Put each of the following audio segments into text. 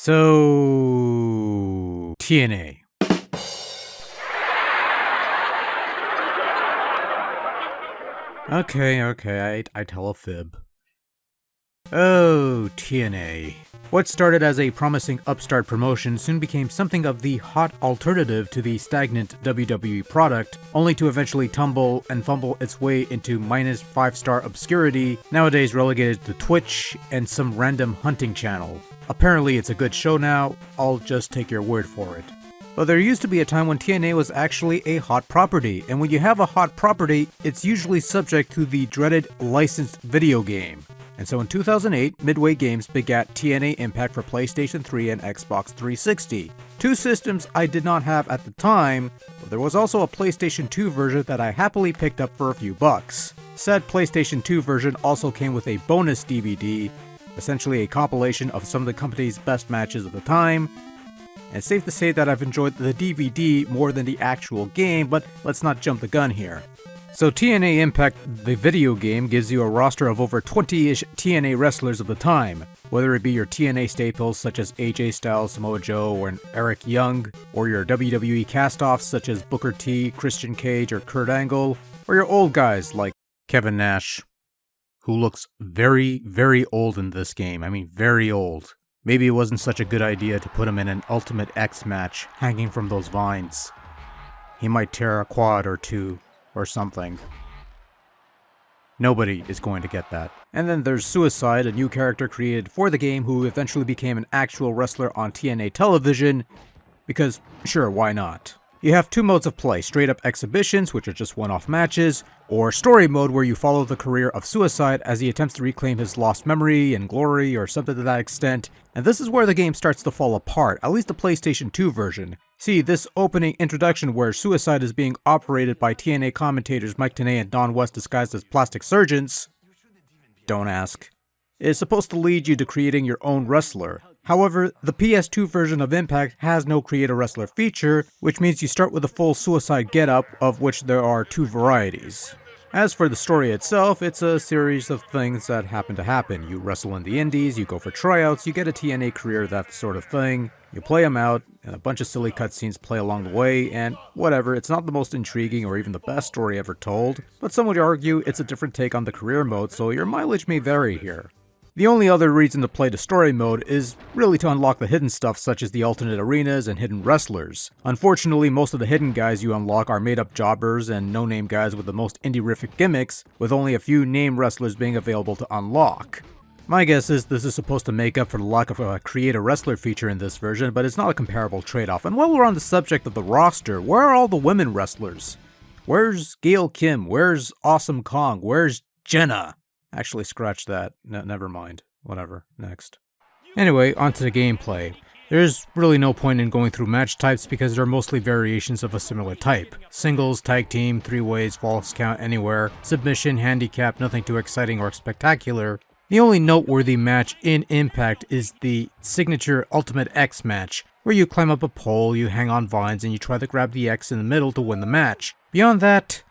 So, TNA. Okay, I tell a fib. Oh, TNA. What started as a promising upstart promotion soon became something of the hot alternative to the stagnant WWE product, only to eventually tumble and fumble its way into minus 5-star obscurity, nowadays relegated to Twitch and some random hunting channel. Apparently it's a good show now, I'll just take your word for it. But there used to be a time when TNA was actually a hot property, and when you have a hot property, it's usually subject to the dreaded licensed video game. And so in 2008, Midway Games begat TNA Impact for PlayStation 3 and Xbox 360. Two systems I did not have at the time, but there was also a PlayStation 2 version that I happily picked up for a few bucks. Said PlayStation 2 version also came with a bonus DVD, essentially a compilation of some of the company's best matches of the time. And it's safe to say that I've enjoyed the DVD more than the actual game, but let's not jump the gun here. So TNA Impact, the video game, gives you a roster of over 20-ish TNA wrestlers of the time, whether it be your TNA staples such as AJ Styles, Samoa Joe, or Eric Young, or your WWE cast-offs such as Booker T, Christian Cage, or Kurt Angle, or your old guys like Kevin Nash, who looks very, very old in this game. I mean, very old. Maybe it wasn't such a good idea to put him in an Ultimate X match hanging from those vines. He might tear a quad or two, or something. Nobody is going to get that. And then there's Suicide, a new character created for the game who eventually became an actual wrestler on TNA television, because sure, why not? You have two modes of play, straight up exhibitions, which are just one-off matches, or story mode where you follow the career of Suicide as he attempts to reclaim his lost memory and glory or something to that extent, and this is where the game starts to fall apart, at least the PlayStation 2 version. See, this opening introduction where Suicide is being operated by TNA commentators Mike Tenay and Don West disguised as plastic surgeons, don't ask, is supposed to lead you to creating your own wrestler. However, the PS2 version of Impact has no create a wrestler feature, which means you start with a full Suicide getup, of which there are two varieties. As for the story itself, it's a series of things that happen to happen. You wrestle in the indies, you go for tryouts, you get a TNA career, that sort of thing. You play them out, and a bunch of silly cutscenes play along the way, and whatever, it's not the most intriguing or even the best story ever told, but some would argue it's a different take on the career mode, so your mileage may vary here. The only other reason to play the story mode is really to unlock the hidden stuff such as the alternate arenas and hidden wrestlers. Unfortunately, most of the hidden guys you unlock are made-up jobbers and no-name guys with the most indie-rific gimmicks, with only a few name wrestlers being available to unlock. My guess is this is supposed to make up for the lack of a create a wrestler feature in this version, but it's not a comparable trade-off. And while we're on the subject of the roster, where are all the women wrestlers? Where's Gail Kim? Where's Awesome Kong? Where's Jenna? Actually, scratch that. Never mind. Whatever. Next. Anyway, onto the gameplay. There's really no point in going through match types because they're mostly variations of a similar type. Singles, tag team, 3-ways, false count, anywhere, submission, handicap, nothing too exciting or spectacular. The only noteworthy match in Impact is the signature Ultimate X match, where you climb up a pole, you hang on vines, and you try to grab the X in the middle to win the match. Beyond that,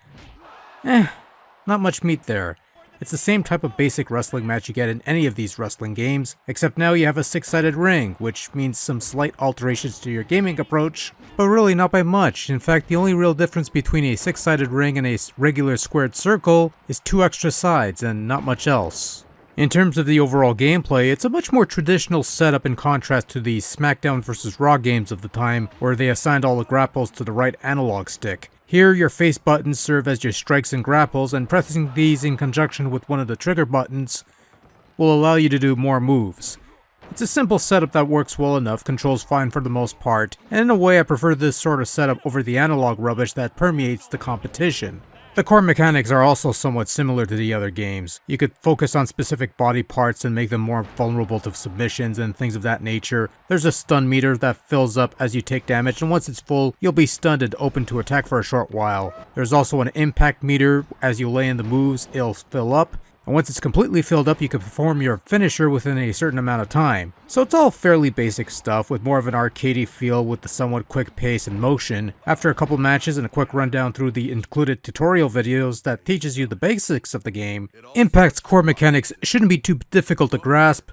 not much meat there. It's the same type of basic wrestling match you get in any of these wrestling games, except now you have a 6-sided ring, which means some slight alterations to your gaming approach, but really not by much. In fact, the only real difference between a 6-sided ring and a regular squared circle is 2 extra sides and not much else. In terms of the overall gameplay, it's a much more traditional setup in contrast to the SmackDown vs. Raw games of the time, where they assigned all the grapples to the right analog stick. Here, your face buttons serve as your strikes and grapples, and pressing these in conjunction with one of the trigger buttons will allow you to do more moves. It's a simple setup that works well enough, controls fine for the most part, and in a way I prefer this sort of setup over the analog rubbish that permeates the competition. The core mechanics are also somewhat similar to the other games. You could focus on specific body parts and make them more vulnerable to submissions and things of that nature. There's a stun meter that fills up as you take damage, and once it's full, you'll be stunned and open to attack for a short while. There's also an impact meter. As you lay in the moves, it'll fill up, and once it's completely filled up, you can perform your finisher within a certain amount of time. So it's all fairly basic stuff, with more of an arcadey feel with the somewhat quick pace and motion. After a couple matches and a quick rundown through the included tutorial videos that teaches you the basics of the game, Impact's core mechanics shouldn't be too difficult to grasp,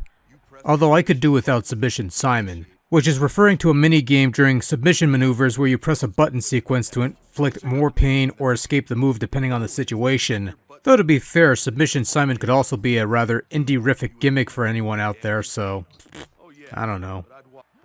although I could do without Submission Simon, which is referring to a mini-game during submission maneuvers where you press a button sequence to inflict more pain or escape the move depending on the situation. Though to be fair, Submission Simon could also be a rather indie-rific gimmick for anyone out there, so I don't know.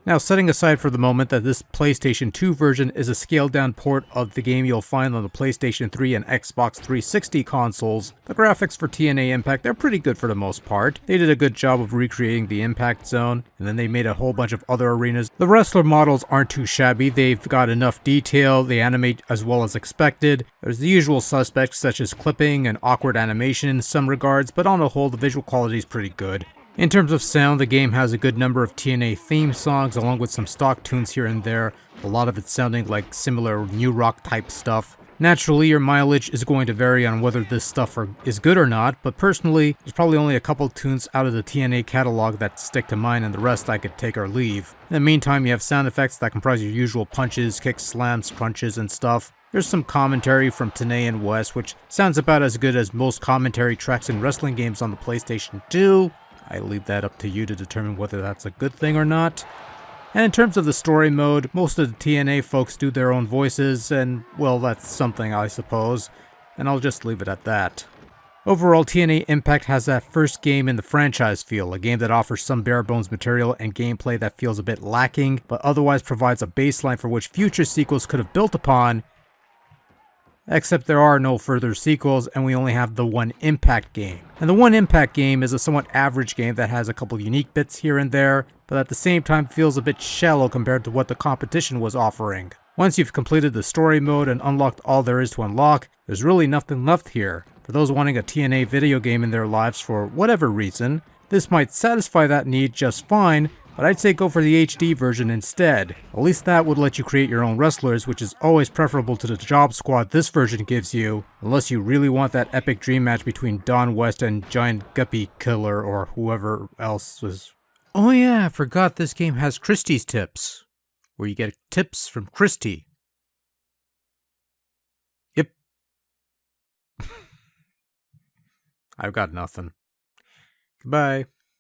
Now, setting aside for the moment that this PlayStation 2 version is a scaled-down port of the game you'll find on the PlayStation 3 and Xbox 360 consoles, the graphics for TNA Impact, they're pretty good for the most part. They did a good job of recreating the Impact Zone, and then they made a whole bunch of other arenas. The wrestler models aren't too shabby, they've got enough detail, they animate as well as expected. There's the usual suspects such as clipping and awkward animation in some regards, but on the whole, the visual quality is pretty good. In terms of sound, the game has a good number of TNA theme songs along with some stock tunes here and there, a lot of it sounding like similar new rock type stuff. Naturally, your mileage is going to vary on whether this stuff is good or not, but personally, there's probably only a couple tunes out of the TNA catalog that stick to mind and the rest I could take or leave. In the meantime, you have sound effects that comprise your usual punches, kicks, slams, crunches, and stuff. There's some commentary from Tenay and West, which sounds about as good as most commentary tracks in wrestling games on the PlayStation 2. I leave that up to you to determine whether that's a good thing or not. And in terms of the story mode, most of the TNA folks do their own voices, and well, that's something I suppose, and I'll just leave it at that. Overall, TNA Impact has that first game in the franchise feel, a game that offers some bare-bones material and gameplay that feels a bit lacking, but otherwise provides a baseline for which future sequels could have built upon, except there are no further sequels and we only have the one Impact game. And the one Impact game is a somewhat average game that has a couple unique bits here and there, but at the same time feels a bit shallow compared to what the competition was offering. Once you've completed the story mode and unlocked all there is to unlock, there's really nothing left here. For those wanting a TNA video game in their lives for whatever reason, this might satisfy that need just fine, but I'd say go for the HD version instead. At least that would let you create your own wrestlers, which is always preferable to the job squad this version gives you, unless you really want that epic dream match between Don West and Giant Guppy Killer or whoever else was. Oh yeah, I forgot this game has Christie's tips, where you get tips from Christie. Yep. I've got nothing. Goodbye.